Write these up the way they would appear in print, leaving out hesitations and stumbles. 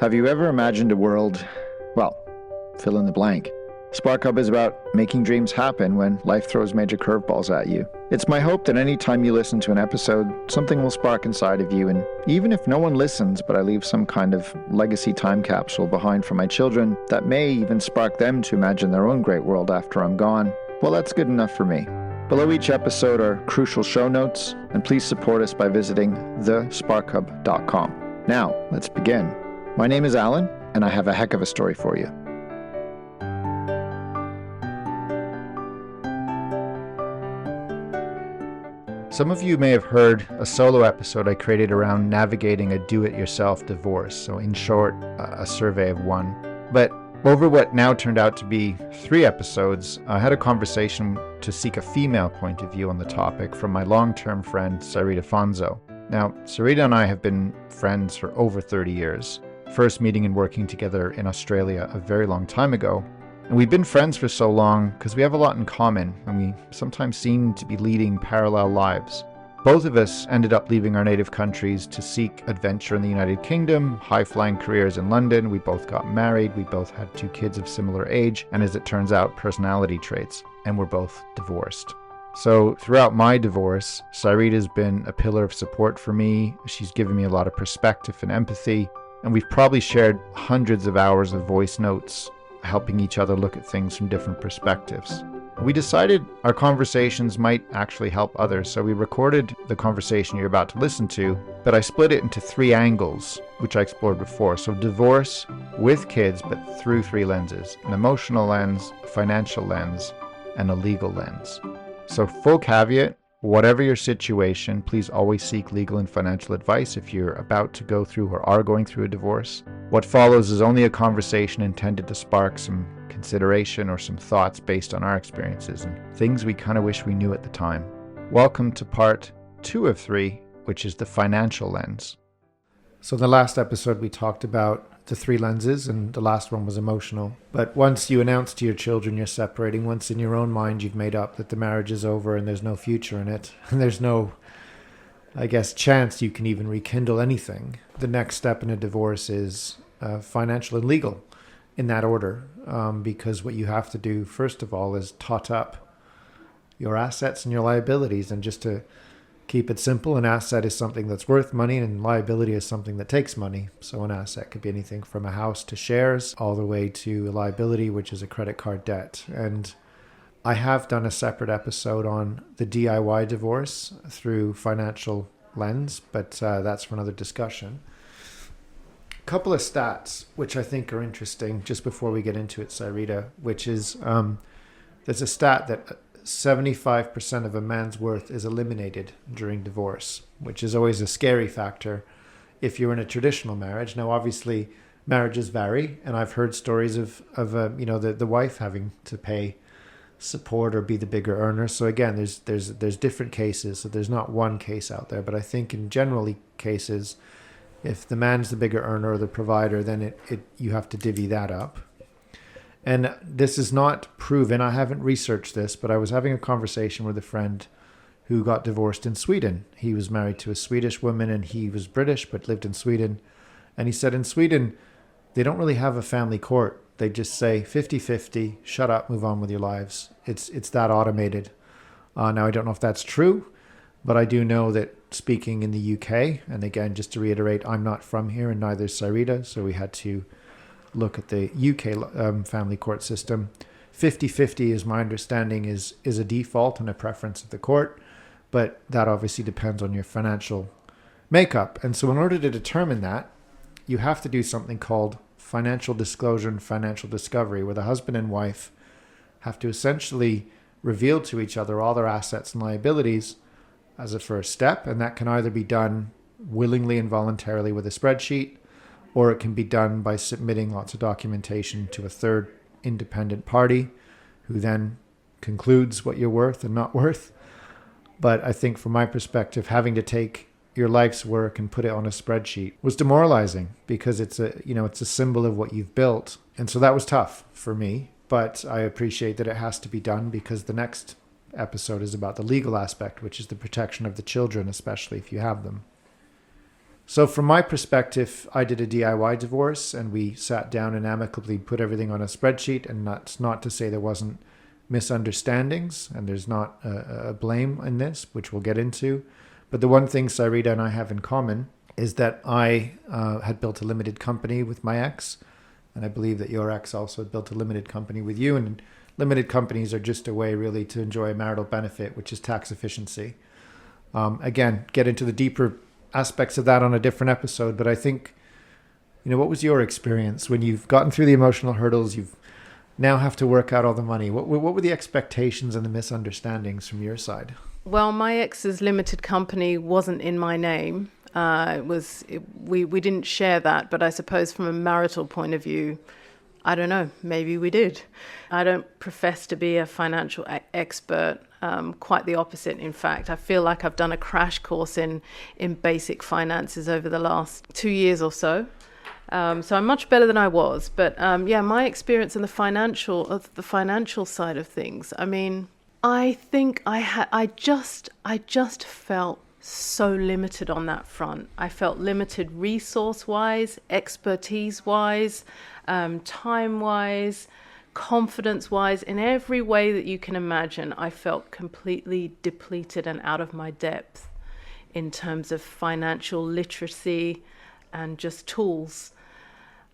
Have you ever imagined a world, well, fill in the blank. SparkHub is about making dreams happen when life throws major curveballs at you. It's my hope that any time you listen to an episode, something will spark inside of you, and even if no one listens, but I leave some kind of legacy time capsule behind for my children that may even spark them to imagine their own great world after I'm gone, well, that's good enough for me. Below each episode are crucial show notes, and please support us by visiting thesparkhub.com. Now, let's begin. My name is Alan, and I have a heck of a story for you. Some of you may have heard a solo episode I created around navigating a do-it-yourself divorce, so in short, a survey of one. But over what now turned out to be 3 episodes, I had a conversation to seek a female point of view on the topic from my long-term friend, Syreeta Fonso. Now, Syreeta and I have been friends for over 30 years, first meeting and working together in Australia a very long time ago. And we've been friends for so long because we have a lot in common, and we sometimes seem to be leading parallel lives. Both of us ended up leaving our native countries to seek adventure in the United Kingdom, high-flying careers in London. We both got married, we both had 2 kids of similar age, and as it turns out, personality traits, and we're both divorced. So throughout my divorce, Syreeta's been a pillar of support for me. She's given me a lot of perspective and empathy, and we've probably shared hundreds of hours of voice notes helping each other look at things from different perspectives. We decided our conversations might actually help others, so we recorded the conversation you're about to listen to, but I split it into 3 angles, which I explored before. So divorce with kids, but through 3 lenses: an emotional lens, a financial lens, and a legal lens. So full caveat, whatever your situation, please always seek legal and financial advice if you're about to go through or are going through a divorce. What follows is only a conversation intended to spark some consideration or some thoughts based on our experiences and things we kind of wish we knew at the time. Welcome to part 2 of 3, which is the financial lens. So the last episode we talked about the 3 lenses, and the last one was emotional. But once you announce to your children you're separating, once in your own mind you've made up that the marriage is over and there's no future in it, and there's no, chance you can even rekindle anything, the next step in a divorce is financial and legal, in that order, because what you have to do, first of all, is tot up your assets and your liabilities. And just to keep it simple, an asset is something that's worth money, and liability is something that takes money. So an asset could be anything from a house to shares, all the way to a liability, which is a credit card debt. And I have done a separate episode on the DIY divorce through financial lens, but that's for another discussion. A couple of stats, which I think are interesting, just before we get into it, Syreeta, which is there's a stat that 75% of a man's worth is eliminated during divorce, which is always a scary factor if you're in a traditional marriage. Now, obviously, marriages vary, and I've heard stories of the wife having to pay support or be the bigger earner. So again, there's different cases. So there's not one case out there, but I think in generally cases, if the man's the bigger earner or the provider, then you have to divvy that up. And this is not proven. I haven't researched this, but I was having a conversation with a friend who got divorced in Sweden. He was married to a Swedish woman, and he was British but lived in Sweden. And he said in Sweden, they don't really have a family court. They just say 50-50, shut up, move on with your lives. It's that automated. Now, I don't know if that's true, but I do know that speaking in the UK, and again, just to reiterate, I'm not from here and neither is Syreeta, so we had to look at the UK family court system. 50-50 is my understanding is a default and a preference of the court, but that obviously depends on your financial makeup. And so in order to determine that, you have to do something called financial disclosure and financial discovery, where the husband and wife have to essentially reveal to each other all their assets and liabilities as a first step. And that can either be done willingly and voluntarily with a spreadsheet, or it can be done by submitting lots of documentation to a third independent party who then concludes what you're worth and not worth. But I think from my perspective, having to take your life's work and put it on a spreadsheet was demoralizing, because it's a symbol of what you've built. And so that was tough for me, but I appreciate that it has to be done, because the next episode is about the legal aspect, which is the protection of the children, especially if you have them. So from my perspective, I did a DIY divorce, and we sat down and amicably put everything on a spreadsheet. And that's not to say there wasn't misunderstandings, and there's not a blame in this, which we'll get into. But the one thing Syreeta and I have in common is that I had built a limited company with my ex, and I believe that your ex also built a limited company with you. And limited companies are just a way really to enjoy a marital benefit, which is tax efficiency. Again, get into the deeper aspects of that on a different episode. But I think, what was your experience when you've gotten through the emotional hurdles? You've now have to work out all the money. What were the expectations and the misunderstandings from your side? Well, my ex's limited company wasn't in my name. We didn't share that, but I suppose from a marital point of view, I don't know, maybe we did. I don't profess to be a financial expert, quite the opposite, in fact. I feel like I've done a crash course in basic finances over the last 2 years or so. So I'm much better than I was. But my experience in the financial side of things, I mean, I think I just felt so limited on that front. I felt limited resource-wise, expertise-wise, time-wise, confidence-wise. In every way that you can imagine, I felt completely depleted and out of my depth in terms of financial literacy and just tools.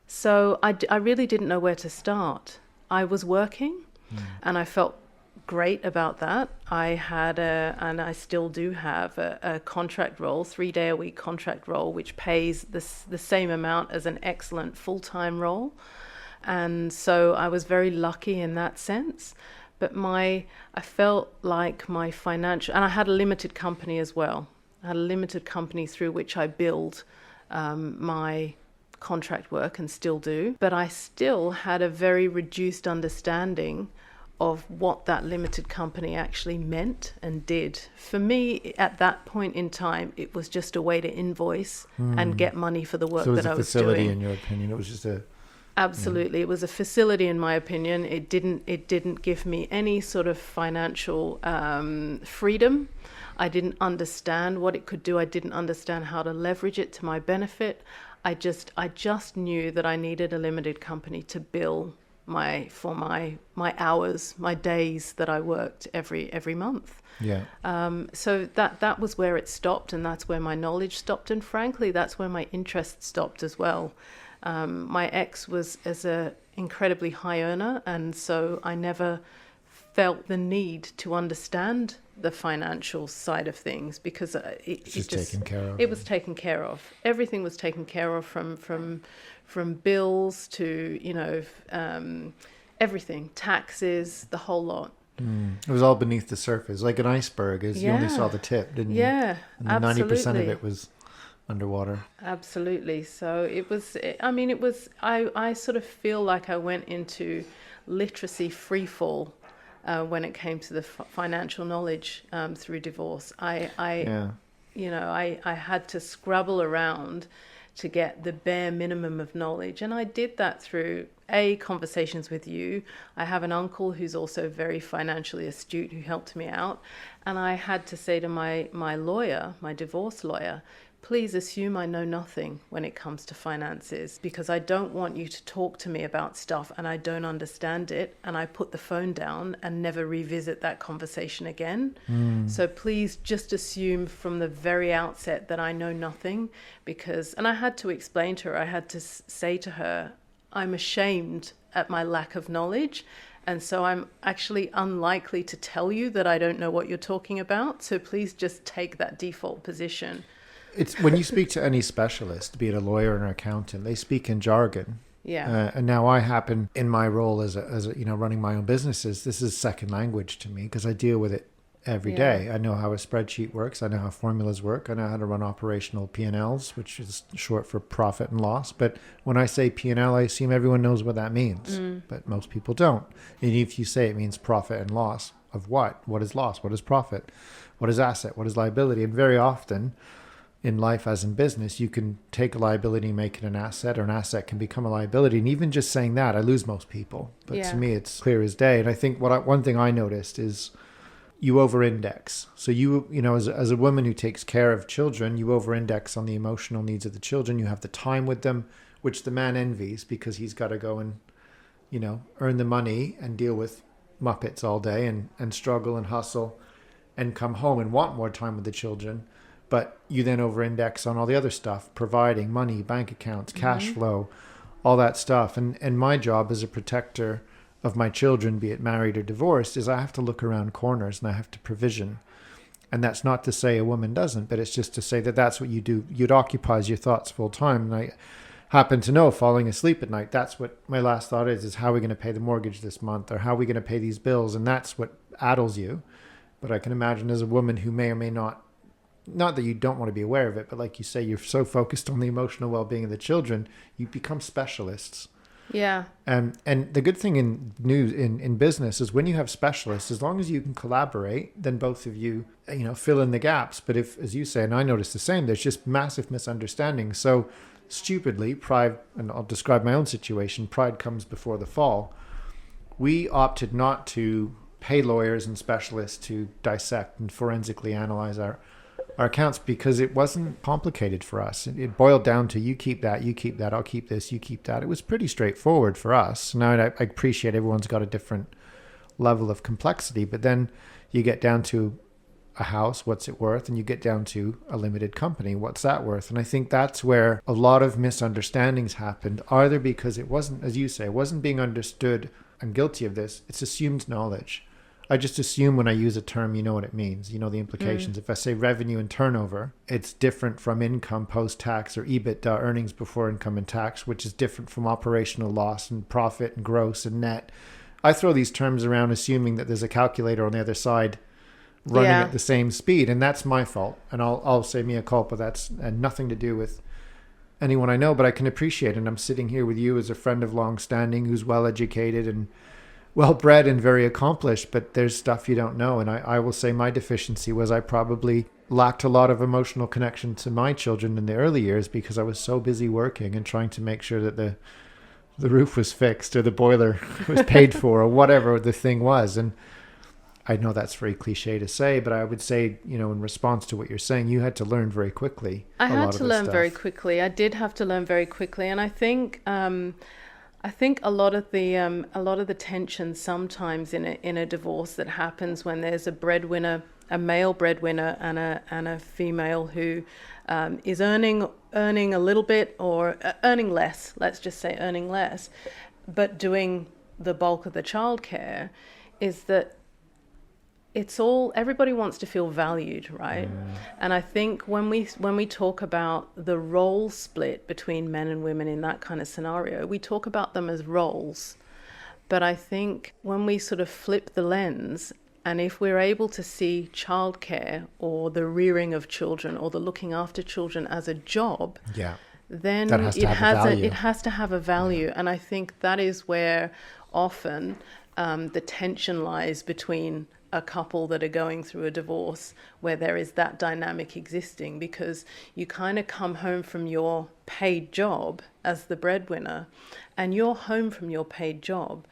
So I really didn't know where to start. I was working and I felt great about that. I had and I still do have a contract role, 3-day-a-week contract role, which pays the same amount as an excellent full-time role. And so I was very lucky in that sense. But I felt like my financial, and I had a limited company as well. I had a limited company through which I billed my contract work and still do. But I still had a very reduced understanding of what that limited company actually meant and did. For me, at that point in time, it was just a way to invoice and get money for the work that I was doing. So it was a facility, in your opinion? It was just a... Absolutely. It was a facility, in my opinion. It didn't give me any sort of financial freedom. I didn't understand what it could do. I didn't understand how to leverage it to my benefit. I just knew that I needed a limited company to bill my hours, my days that I worked every month. Yeah. So that was where it stopped, and that's where my knowledge stopped, and frankly, that's where my interest stopped as well. My ex was as a incredibly high earner, and so I never felt the need to understand the financial side of things because it just taken care of. It was taken care of. Everything was taken care of from bills to everything, taxes, the whole lot. It was all beneath the surface, like an iceberg. You only saw the tip, didn't you? Yeah, and absolutely. 90% of it was underwater. Absolutely. So it was. I sort of feel like I went into literacy freefall when it came to the financial knowledge through divorce. I had to scrabble around to get the bare minimum of knowledge. And I did that through conversations with you. I have an uncle who's also very financially astute who helped me out. And I had to say to my lawyer, my divorce lawyer, please assume I know nothing when it comes to finances, because I don't want you to talk to me about stuff and I don't understand it, and I put the phone down and never revisit that conversation again. So please just assume from the very outset that I know nothing, and I had to explain to her, I had to say to her, I'm ashamed at my lack of knowledge, and so I'm actually unlikely to tell you that I don't know what you're talking about, so please just take that default position. It's when you speak to any specialist, be it a lawyer or an accountant, they speak in jargon. Yeah. And now I happen in my role as a running my own businesses, this is second language to me because I deal with it every day. I know how a spreadsheet works. I know how formulas work. I know how to run operational P&Ls, which is short for profit and loss. But when I say P&L, I assume everyone knows what that means. But most people don't. And if you say it means profit and loss of what? What is loss? What is profit? What is asset? What is liability? And very often in life, as in business, you can take a liability and make it an asset, or an asset can become a liability. And even just saying that, I lose most people. But to me, it's clear as day. And I think one thing I noticed is you over-index. So as a woman who takes care of children, you over-index on the emotional needs of the children. You have the time with them, which the man envies because he's got to go and, earn the money and deal with Muppets all day and struggle and hustle and come home and want more time with the children. But you then over-index on all the other stuff, providing money, bank accounts, cash flow, all that stuff. And my job as a protector of my children, be it married or divorced, is I have to look around corners and I have to provision. And that's not to say a woman doesn't, but it's just to say that that's what you do. It occupies your thoughts full time. And I happen to know, falling asleep at night, that's what my last thought is how are we going to pay the mortgage this month? Or how are we going to pay these bills? And that's what addles you. But I can imagine as a woman who may or may not that you don't want to be aware of it, but like you say, you're so focused on the emotional well-being of the children, you become specialists. Yeah. And the good thing in business is when you have specialists, as long as you can collaborate, then both of you, fill in the gaps. But if, as you say, and I noticed the same, there's just massive misunderstandings. So stupidly, pride, and I'll describe my own situation, pride comes before the fall. We opted not to pay lawyers and specialists to dissect and forensically analyze our accounts because it wasn't complicated for us. It boiled down to you keep that, I'll keep this, you keep that. It was pretty straightforward for us. Now I appreciate everyone's got a different level of complexity, but then you get down to a house, what's it worth? And you get down to a limited company, what's that worth? And I think that's where a lot of misunderstandings happened, either because it wasn't, as you say, it wasn't being understood. I'm guilty of this. It's assumed knowledge. I just assume when I use a term, you know what it means, the implications. If I say revenue and turnover, it's different from income post-tax or EBITDA, earnings before income and tax, which is different from operational loss and profit and gross and net. I throw these terms around assuming that there's a calculator on the other side running at the same speed, and that's my fault. And I'll say mea culpa. That's nothing to do with anyone I know, but I can appreciate it. And I'm sitting here with you as a friend of long standing who's well-educated and well-bred and very accomplished, but there's stuff you don't know. And I will say my deficiency was I probably lacked a lot of emotional connection to my children in the early years because I was so busy working and trying to make sure that the roof was fixed or the boiler was paid for or whatever the thing was. And I know that's very cliche to say, but I would say, in response to what you're saying, you had to learn very quickly. I had to learn very quickly. I did have to learn very quickly. And I think a lot of the tension sometimes in a divorce that happens when there's a breadwinner, a male breadwinner, and a female who is earning a little bit or earning less. Let's just say earning less, but doing the bulk of the childcare, is that everybody wants to feel valued, right? And I think when we talk about the role split between men and women in that kind of scenario, we talk about them as roles. But I think when we sort of flip the lens, and if we're able to see childcare or the rearing of children or the looking after children as a job, then it has to have a value. And I think that is where often the tension lies between a couple that are going through a divorce, where there is that dynamic existing, because you kind of come home from your paid job as the breadwinner and you're home from your paid job,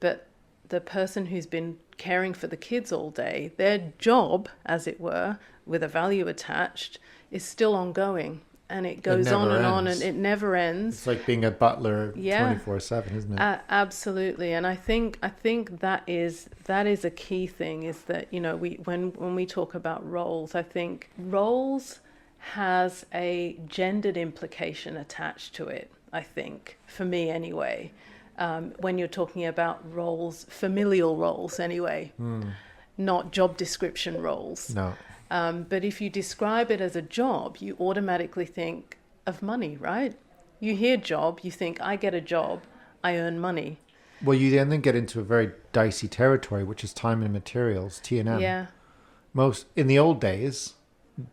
but the person who's been caring for the kids all day, their job, as it were, with a value attached, is still ongoing. And it goes on and on, and it never ends. It's like being a butler 24/7, isn't it? Absolutely. And I think that is a key thing, is that, when we talk about roles, I think roles has a gendered implication attached to it, I think, for me anyway. When you're talking about roles, familial roles anyway, not job description roles. No. But if you describe it as a job, you automatically think of money, right? You hear job, you think, I get a job, I earn money. Well, you then get into a very dicey territory, which is time and materials, T&M. Yeah. In the old days,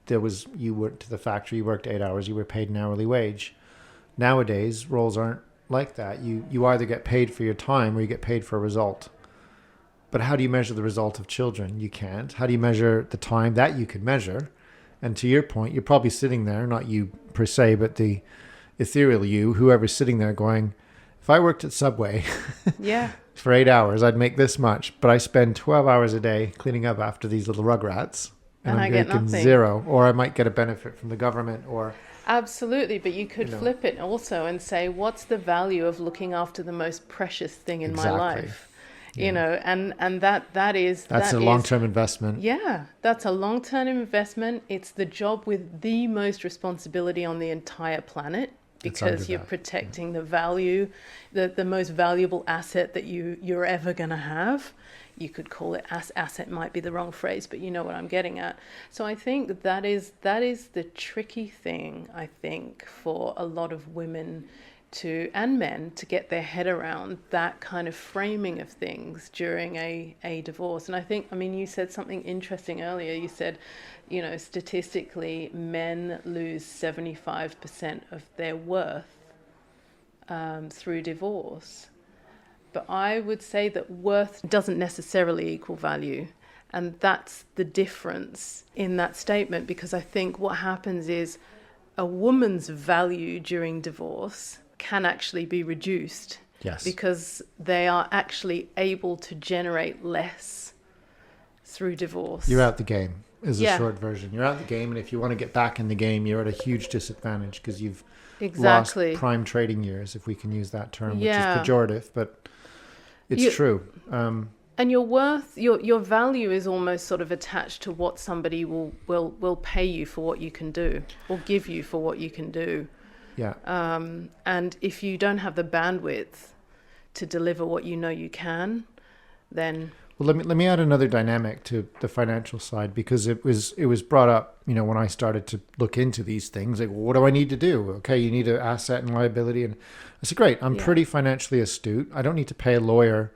you went to the factory, you worked 8 hours, you were paid an hourly wage. Nowadays, roles aren't like that. You either get paid for your time or you get paid for a result. But how do you measure the result of children? You can't. How do you measure the time that you can measure? And to your point, you're probably sitting there, not you per se, but the ethereal you, whoever's sitting there going, if I worked at Subway Yeah. for 8 hours, I'd make this much, but I spend 12 hours a day cleaning up after these little rugrats, and I I'm get making nothing. zero, or I might get a benefit from the government, or Absolutely, but you could you know, flip it also and say, what's the value of looking after the most precious thing in my exactly. life? Yeah. And that is That's a long-term investment. Yeah, that's a long-term investment. It's the job with the most responsibility on the entire planet, because you're protecting the value, the most valuable asset that you're ever going to have. You could call it asset, might be the wrong phrase, but you know what I'm getting at. So I think that is the tricky thing, I think, for a lot of women and men to get their head around that kind of framing of things during a divorce. And I think, I mean, you said something interesting earlier. You said, statistically, men lose 75% of their worth through divorce. But I would say that worth doesn't necessarily equal value. And that's the difference in that statement, because I think what happens is a woman's value during divorce can actually be reduced. Yes. Because they are actually able to generate less through divorce. You're out the game is a short version. You're out the game, and if you want to get back in the game, you're at a huge disadvantage because you've lost prime trading years, if we can use that term, which is pejorative, but it's true. And your worth, your value is almost sort of attached to what somebody will pay you for what you can do, or give you for what you can do. Yeah. And if you don't have the bandwidth to deliver what you know you can, then... Well, let me add another dynamic to the financial side, because it was brought up, when I started to look into these things, like, well, what do I need to do? Okay, you need an asset and liability. And I said, great, I'm pretty financially astute. I don't need to pay a lawyer.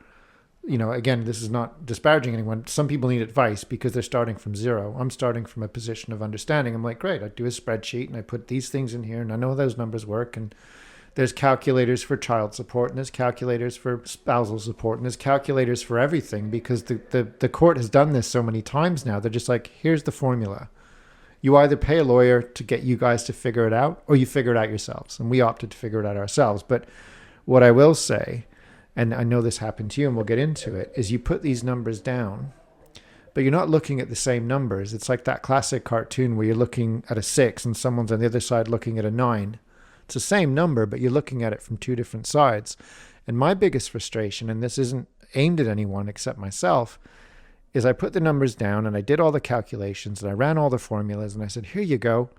Again, this is not disparaging anyone. Some people need advice because they're starting from zero. I'm starting from a position of understanding. I'm like, great, I do a spreadsheet and I put these things in here and I know how those numbers work. And there's calculators for child support, and there's calculators for spousal support, and there's calculators for everything, because the court has done this so many times now. They're just like, here's the formula. You either pay a lawyer to get you guys to figure it out, or you figure it out yourselves. And we opted to figure it out ourselves. But what I will say, and I know this happened to you and we'll get into it, is you put these numbers down, but you're not looking at the same numbers. It's like that classic cartoon where you're looking at a 6 and someone's on the other side looking at a 9. It's the same number, but you're looking at it from two different sides. And my biggest frustration, and this isn't aimed at anyone except myself, is I put the numbers down and I did all the calculations and I ran all the formulas and I said, here you go,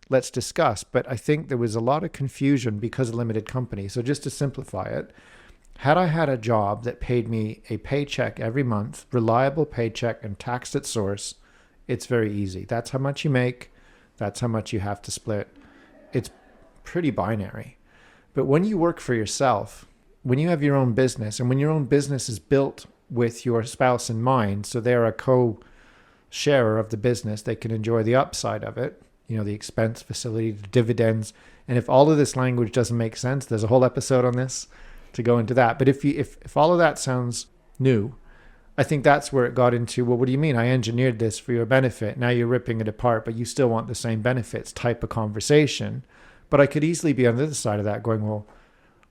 let's discuss. But I think there was a lot of confusion because of limited company. So just to simplify it, had I had a job that paid me a paycheck every month, reliable paycheck and taxed at source, it's very easy. That's how much you make. That's how much you have to split. It's pretty binary. But when you work for yourself, when you have your own business, and when your own business is built with your spouse in mind, so they're a co-sharer of the business, they can enjoy the upside of it, the expense facility, the dividends. And if all of this language doesn't make sense, there's a whole episode on this to go into that. But if all of that sounds new, I think that's where it got into, well, what do you mean? I engineered this for your benefit. Now you're ripping it apart, but you still want the same benefits type of conversation. But I could easily be on the other side of that going, well,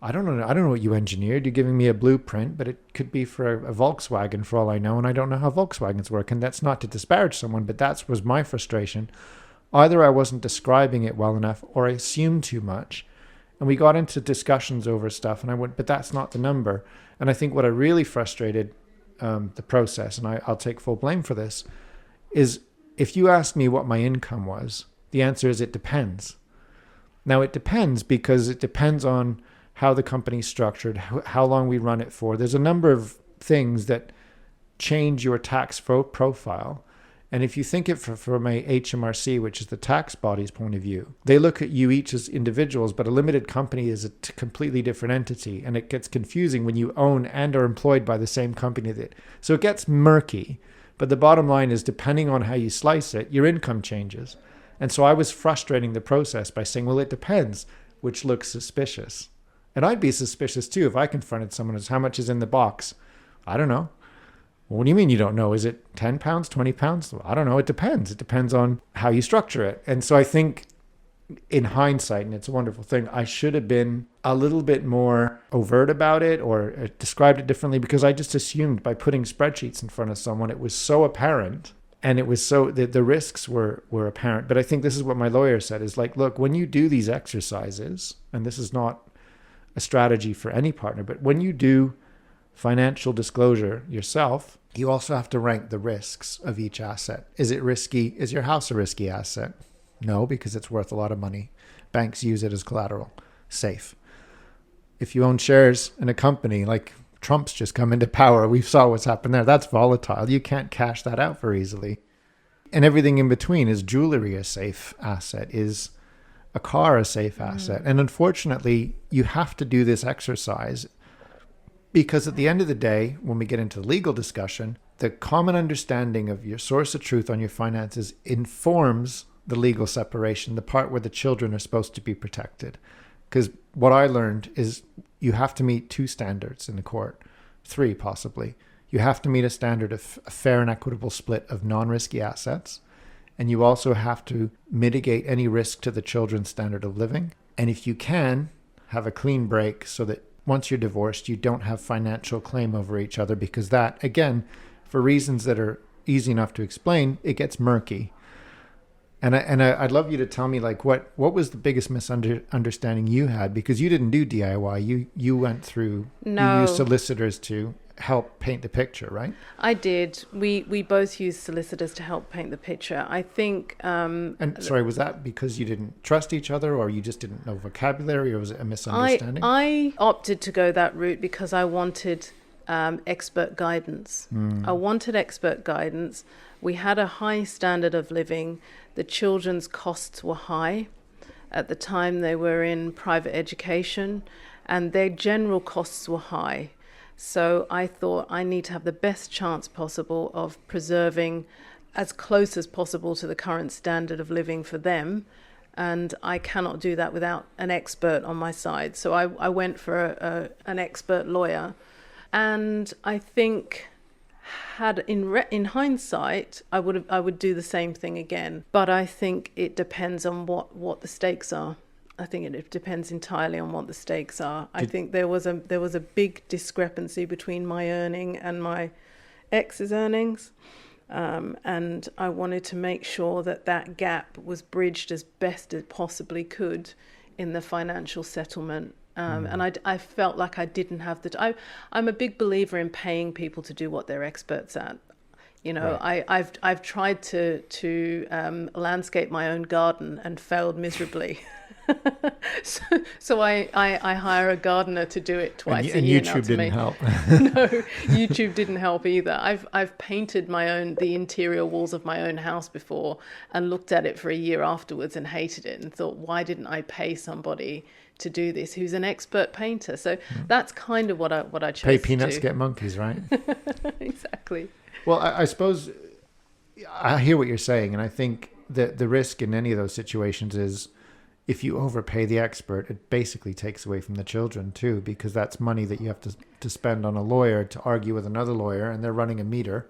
I don't know what you engineered. You're giving me a blueprint, but it could be for a Volkswagen for all I know, and I don't know how Volkswagens work. And that's not to disparage someone, but that was my frustration. Either I wasn't describing it well enough, or I assumed too much. And we got into discussions over stuff, and I went, but that's not the number. And I think what I really frustrated the process, and I'll take full blame for this, is if you ask me what my income was, the answer is it depends. Now, it depends because it depends on how the company's structured, how long we run it for. There's a number of things that change your tax profile. And if you think it from a HMRC, which is the tax body's point of view, they look at you each as individuals, but a limited company is a completely different entity. And it gets confusing when you own and are employed by the same company. So it gets murky. But the bottom line is, depending on how you slice it, your income changes. And so I was frustrating the process by saying, well, it depends, which looks suspicious. And I'd be suspicious too if I confronted someone as how much is in the box. I don't know. Well, what do you mean you don't know? Is it 10 pounds, 20 pounds? I don't know. It depends. It depends on how you structure it. And so I think in hindsight, and it's a wonderful thing, I should have been a little bit more overt about it or described it differently, because I just assumed by putting spreadsheets in front of someone, it was so apparent, and it was so that the risks were apparent. But I think this is what my lawyer said, is like, look, when you do these exercises, and this is not a strategy for any partner, but when you do financial disclosure yourself, you also have to rank the risks of each asset. Is it risky? Is your house a risky asset? No, because it's worth a lot of money. Banks use it as collateral. Safe. If you own shares in a company, like Trump's just come into power, we saw what's happened there. That's volatile. You can't cash that out very easily. And everything in between. Is jewelry a safe asset? Is a car a safe asset? And unfortunately, you have to do this exercise, because at the end of the day, when we get into the legal discussion, the common understanding of your source of truth on your finances informs the legal separation, the part where the children are supposed to be protected. Because what I learned is you have to meet 2 standards in the court, 3 possibly. You have to meet a standard of a fair and equitable split of non-risky assets. And you also have to mitigate any risk to the children's standard of living. And if you can, have a clean break so that once you're divorced, you don't have financial claim over each other, because that, again, for reasons that are easy enough to explain, it gets murky. And I'd love you to tell me, like, what was the biggest misunderstanding you had, because you didn't do DIY. You went through, No. You used solicitors to help paint the picture, right? I did. We both used solicitors to help paint the picture. I think... And sorry, was that because you didn't trust each other, or you just didn't know vocabulary, or was it a misunderstanding? I opted to go that route because I wanted expert guidance. I wanted expert guidance. We had a high standard of living. The children's costs were high. At the time, they were in private education, and their general costs were high. So I thought I need to have the best chance possible of preserving as close as possible to the current standard of living for them. And I cannot do that without an expert on my side. So I went for an expert lawyer. And I think in hindsight, I would do the same thing again. But I think it depends on what the stakes are. I think it depends entirely on what the stakes are. I think there was a big discrepancy between my earning and my ex's earnings, and I wanted to make sure that gap was bridged as best it possibly could in the financial settlement. And I felt like I didn't have I'm a big believer in paying people to do what they're experts at. You know, right. I've tried to landscape my own garden and failed miserably. So I hire a gardener to do it twice a year. And YouTube didn't help. No, YouTube didn't help either. I've painted the interior walls of my own house before and looked at it for a year afterwards and hated it and thought, why didn't I pay somebody to do this who's an expert painter? So that's kind of what I chose. Pay peanuts, get monkeys, right? Exactly. Well, I suppose I hear what you're saying, and I think that the risk in any of those situations is if you overpay the expert, it basically takes away from the children too, because that's money that you have to spend on a lawyer to argue with another lawyer, and they're running a meter,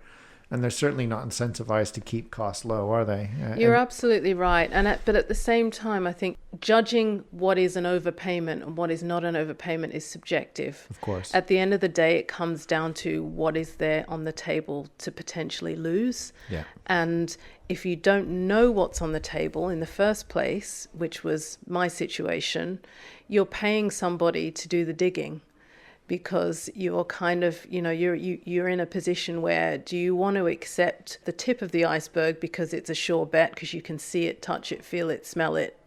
and they're certainly not incentivized to keep costs low, are they? You're absolutely right. But at the same time, I think judging what is an overpayment and what is not an overpayment is subjective. Of course. At the end of the day, it comes down to what is there on the table to potentially lose. Yeah. And if you don't know what's on the table in the first place, which was my situation, you're paying somebody to do the digging. Because you're kind of, you're in a position where, do you want to accept the tip of the iceberg because it's a sure bet, because you can see it, touch it, feel it, smell it?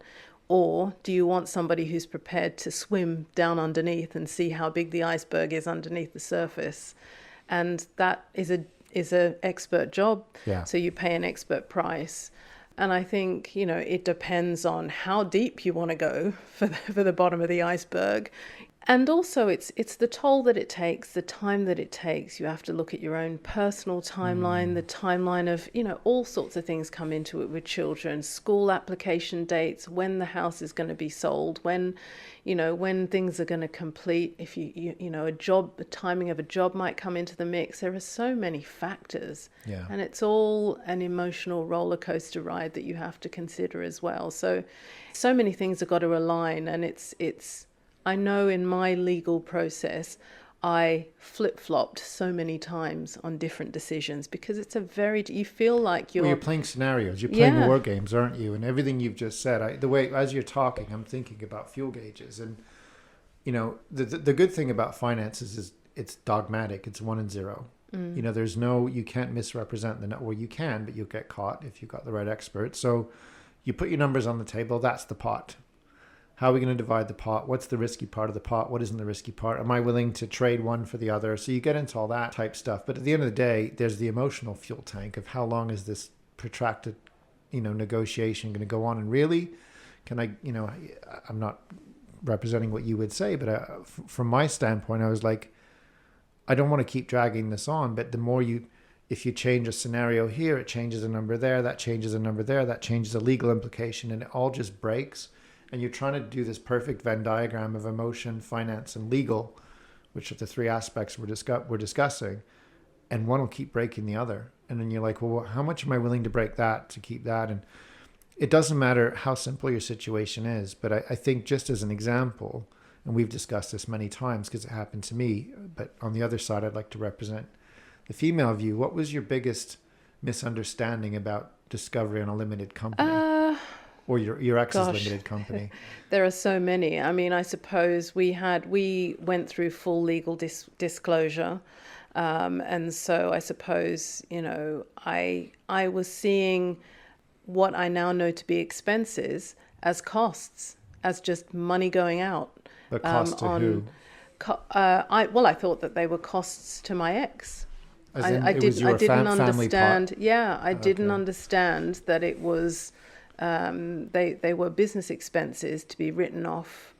Or do you want somebody who's prepared to swim down underneath and see how big the iceberg is underneath the surface? And that is a expert job. Yeah. So you pay an expert price. And I think, it depends on how deep you want to go for the bottom of the iceberg. And also, it's the toll that it takes, the time that it takes. You have to look at your own personal timeline, the timeline of, all sorts of things come into it with children, school application dates, when the house is going to be sold, when things are going to complete. If the timing of a job might come into the mix. There are so many factors. Yeah. And it's all an emotional roller coaster ride that you have to consider as well. So many things have got to align, and it's I know in my legal process, I flip-flopped so many times on different decisions because it's you feel like you're playing scenarios. You're playing war games, aren't you? And everything you've just said, the way, as you're talking, I'm thinking about fuel gauges. And, the good thing about finances is it's dogmatic. It's 1 and 0. There's you can't misrepresent you can, but you'll get caught if you've got the right expert. So you put your numbers on the table. That's the pot. How are we going to divide the pot? What's the risky part of the pot? What isn't the risky part? Am I willing to trade one for the other? So you get into all that type stuff. But at the end of the day, there's the emotional fuel tank of how long is this protracted, negotiation going to go on? And really, can I, I'm not representing what you would say, but from my standpoint, I was like, I don't want to keep dragging this on. But the more if you change a scenario here, it changes a number there, that changes a number there, that changes a legal implication, and it all just breaks. And you're trying to do this perfect Venn diagram of emotion, finance, and legal, which are the 3 aspects we're discussing, and one will keep breaking the other. And then you're like, well, how much am I willing to break that to keep that? And it doesn't matter how simple your situation is, but I think just as an example, and we've discussed this many times because it happened to me, but on the other side, I'd like to represent the female view. What was your biggest misunderstanding about Discovery on a limited company? Or your ex's limited company? There are so many. I mean, I suppose we went through full legal disclosure. And so I suppose, I was seeing what I now know to be expenses as costs, as just money going out. But cost to who? I thought that they were costs to my ex. I didn't understand. Yeah, I didn't understand that it was... they were business expenses to be written off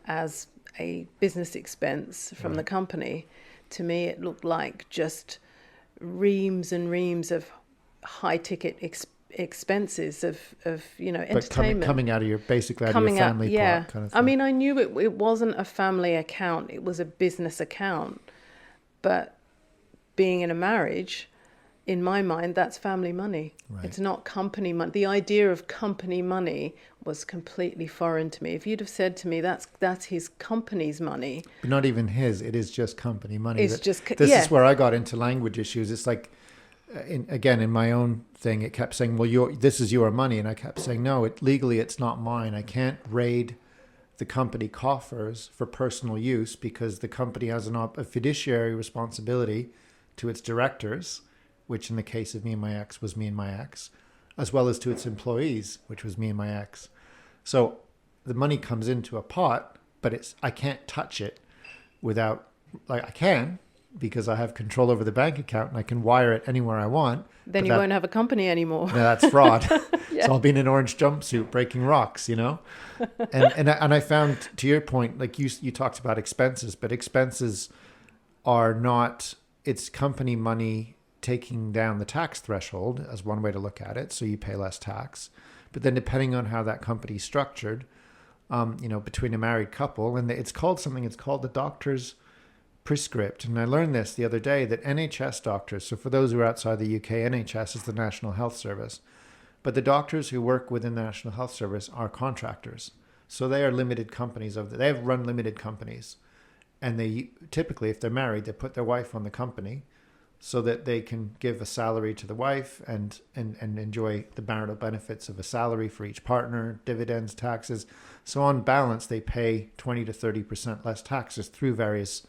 as a business expense from the company. To me, it looked like just reams and reams of high ticket expenses of entertainment coming out of your family pot kind of thing. I mean, I knew it wasn't a family account; it was a business account. But being in a marriage, in my mind, that's family money. Right. It's not company money. The idea of company money was completely foreign to me. If you'd have said to me, that's his company's money. But not even his. It is just company money. This is where I got into language issues. It's like, in my own thing, it kept saying, well, this is your money. And I kept saying, no, legally it's not mine. I can't raid the company coffers for personal use because the company has a fiduciary responsibility to its directors, which in the case of me and my ex was me and my ex, as well as to its employees, which was me and my ex. So the money comes into a pot, but I can't touch it without, I can, because I have control over the bank account and I can wire it anywhere I want. Then you won't have a company anymore. No, that's fraud. Yeah. So I'll be in an orange jumpsuit breaking rocks, And I found, to your point, like you talked about expenses, but expenses are not, it's company money taking down the tax threshold as one way to look at it, so you pay less tax. But then depending on how that company's structured, between a married couple, and it's called the doctor's prescript. And I learned this the other day, that NHS doctors, so for those who are outside the UK, NHS is the National Health Service, but the doctors who work within the National Health Service are contractors. So they are limited companies they have run limited companies. And they typically, if they're married, they put their wife on the company, so that they can give a salary to the wife and enjoy the marital benefits of a salary for each partner, dividends, taxes. So on balance, they pay 20 to 30% less taxes through various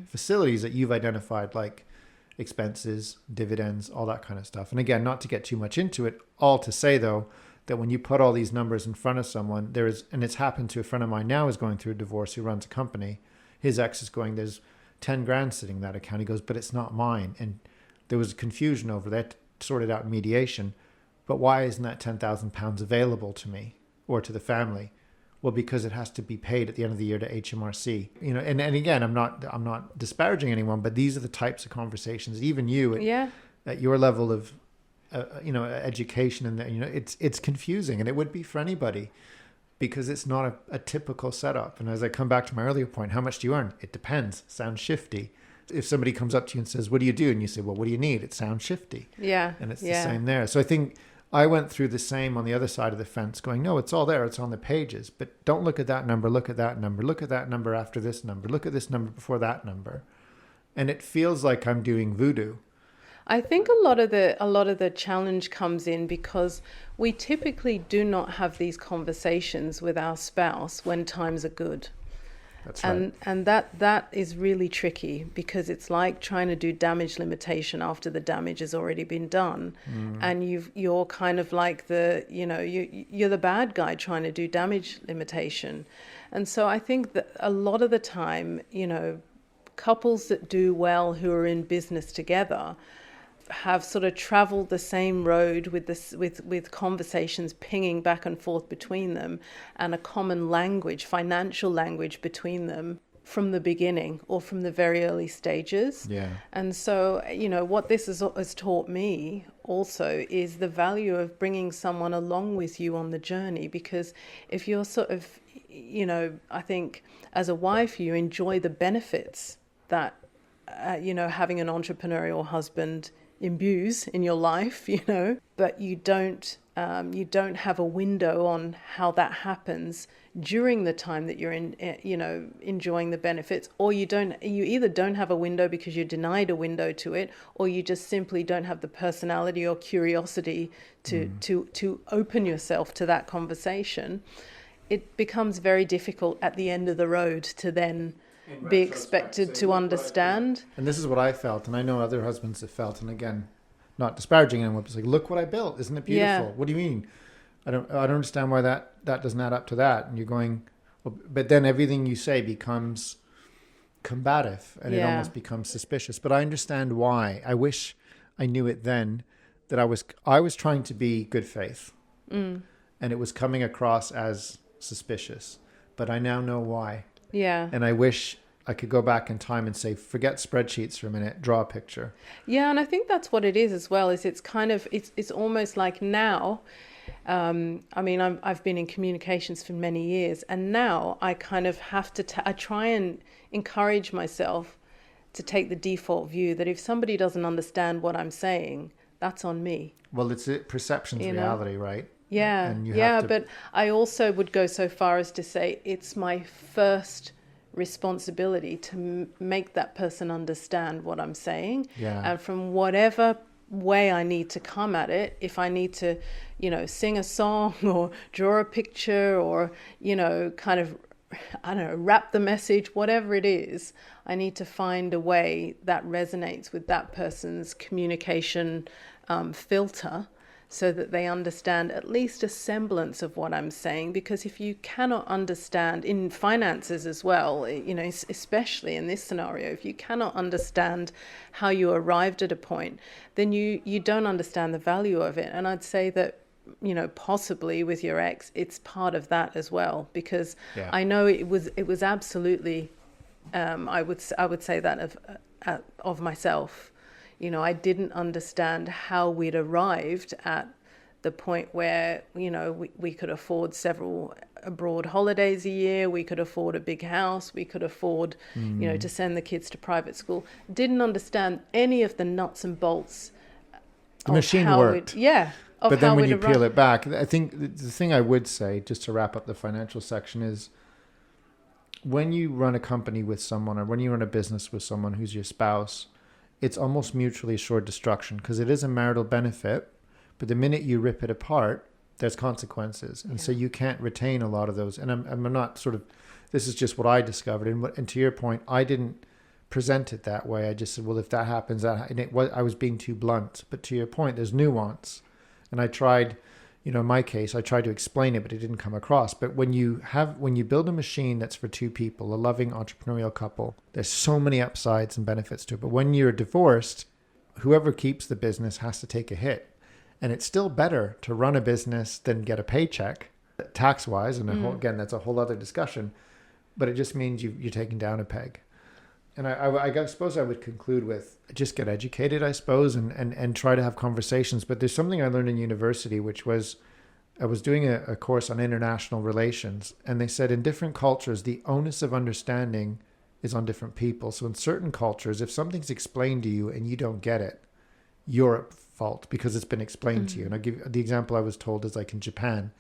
facilities that you've identified, like expenses, dividends, all that kind of stuff. And again, not to get too much into it, all to say, though, that when you put all these numbers in front of someone, and it's happened to a friend of mine now who's going through a divorce, who runs a company. His ex is going, there's 10 grand sitting in that account. He goes, but it's not mine. And there was confusion over that, sorted out in mediation. But why isn't that £10,000 available to me or to the family? Well, because it has to be paid at the end of the year to HMRC. And again, I'm not disparaging anyone, but these are the types of conversations, even you at your level of education, and it's confusing, and it would be for anybody, because it's not a typical setup. And as I come back to my earlier point, how much do you earn? It depends. Sounds shifty. If somebody comes up to you and says, what do you do? And you say, well, what do you need? It sounds shifty. Yeah. And it's the same there. So I think I went through the same on the other side of the fence, going, no, it's all there. It's on the pages. But don't look at that number. Look at that number. Look at that number after this number. Look at this number before that number. And it feels like I'm doing voodoo. I think a lot of the challenge comes in because we typically do not have these conversations with our spouse when times are good. That's right. And that is really tricky, because it's like trying to do damage limitation after the damage has already been done. And you're kind of like you're the bad guy trying to do damage limitation. And so I think that a lot of the time, couples that do well who are in business together have sort of traveled the same road with conversations pinging back and forth between them, and a common language, financial language between them from the beginning or from the very early stages. Yeah. And so, what this has taught me also is the value of bringing someone along with you on the journey, because if you're sort of, I think as a wife, you enjoy the benefits that, having an entrepreneurial husband imbues in your life, but you don't have a window on how that happens during the time that you're enjoying the benefits, or you either don't have a window because you're denied a window to it, or you just simply don't have the personality or curiosity to open yourself to that conversation. It becomes very difficult at the end of the road to then be expected to understand. And this is what I felt, and I know other husbands have felt, and again, not disparaging anyone, but it's like, look what I built. Isn't it beautiful? Yeah. What do you mean? I don't understand why that doesn't add up to that. And you're going, well, but then everything you say becomes combative, and it almost becomes suspicious. But I understand why. I wish I knew it then, that I was trying to be good faith, and it was coming across as suspicious. But I now know why. Yeah. And I wish I could go back in time and say, forget spreadsheets for a minute, draw a picture. Yeah, and I think that's what it is as well, is it's kind of, it's almost like now, I've been in communications for many years, and now I kind of have to, I try and encourage myself to take the default view that if somebody doesn't understand what I'm saying, that's on me. Well, it's perception's reality, right? Yeah, but I also would go so far as to say it's my first responsibility to make that person understand what I'm saying. Yeah. And from whatever way I need to come at it, if I need to, sing a song or draw a picture or, kind of, wrap the message, whatever it is, I need to find a way that resonates with that person's communication filter, so that they understand at least a semblance of what I'm saying. Because if you cannot understand, in finances as well, especially in this scenario, if you cannot understand how you arrived at a point, then you don't understand the value of it. And I'd say that, possibly with your ex, it's part of that as well, because I know it was absolutely, I would say that of myself. I didn't understand how we'd arrived at the point where, we could afford several abroad holidays a year, we could afford a big house, we could afford, to send the kids to private school. Didn't understand any of the nuts and bolts. The machine worked. But then when you peel it back, I think the thing I would say, just to wrap up the financial section, is when you run a company with someone, or when you run a business with someone who's your spouse, it's almost mutually assured destruction, because it is a marital benefit, but the minute you rip it apart, there's consequences. And so you can't retain a lot of those. And I'm not sort of, this is just what I discovered. And to your point, I didn't present it that way. I just said, well, if that happens, I was being too blunt. But to your point, there's nuance. And I tried, in my case, I tried to explain it, but it didn't come across. But when you build a machine that's for two people, a loving entrepreneurial couple, there's so many upsides and benefits to it. But when you're divorced, whoever keeps the business has to take a hit. And it's still better to run a business than get a paycheck, tax-wise, and again, that's a whole other discussion, but it just means you're taking down a peg. And I suppose I would conclude with just get educated, I suppose, and try to have conversations. But there's something I learned in university, which was I was doing a course on international relations, and they said in different cultures, the onus of understanding is on different people. So in certain cultures, if something's explained to you and you don't get it, you're at fault because it's been explained to you. And I'll give the example I was told is like in Japan.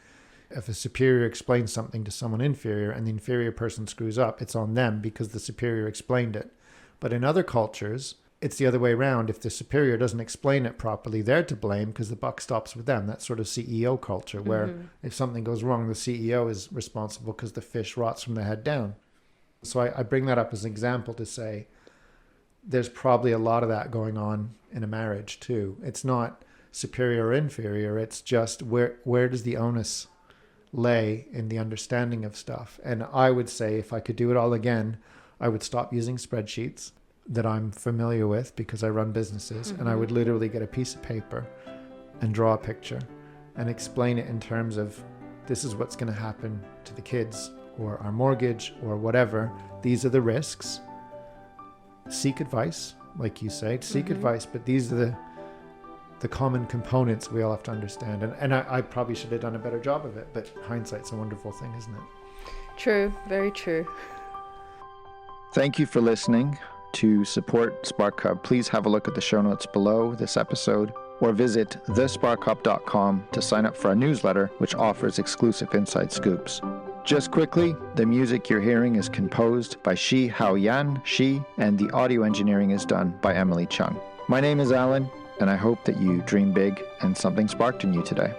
If a superior explains something to someone inferior and the inferior person screws up, it's on them because the superior explained it. But in other cultures, it's the other way around. If the superior doesn't explain it properly, they're to blame because the buck stops with them. That's sort of CEO culture where if something goes wrong, the CEO is responsible because the fish rots from the head down. So I bring that up as an example to say there's probably a lot of that going on in a marriage too. It's not superior or inferior. It's just where does the onus lay in the understanding of stuff. And I would say if I could do it all again, I would stop using spreadsheets that I'm familiar with because I run businesses, and I would literally get a piece of paper and draw a picture and explain it in terms of this is what's going to happen to the kids or our mortgage or whatever. These are the risks. Seek advice, like you say, seek advice, but these are the common components we all have to understand. And I probably should have done a better job of it, but hindsight's a wonderful thing, isn't it? True, very true. Thank you for listening. To support SparkHub, please have a look at the show notes below this episode or visit thesparkhub.com to sign up for our newsletter, which offers exclusive inside scoops. Just quickly, the music you're hearing is composed by Shi Hao Yan, and the audio engineering is done by Emily Chung. My name is Alan, and I hope that you dream big and something sparked in you today.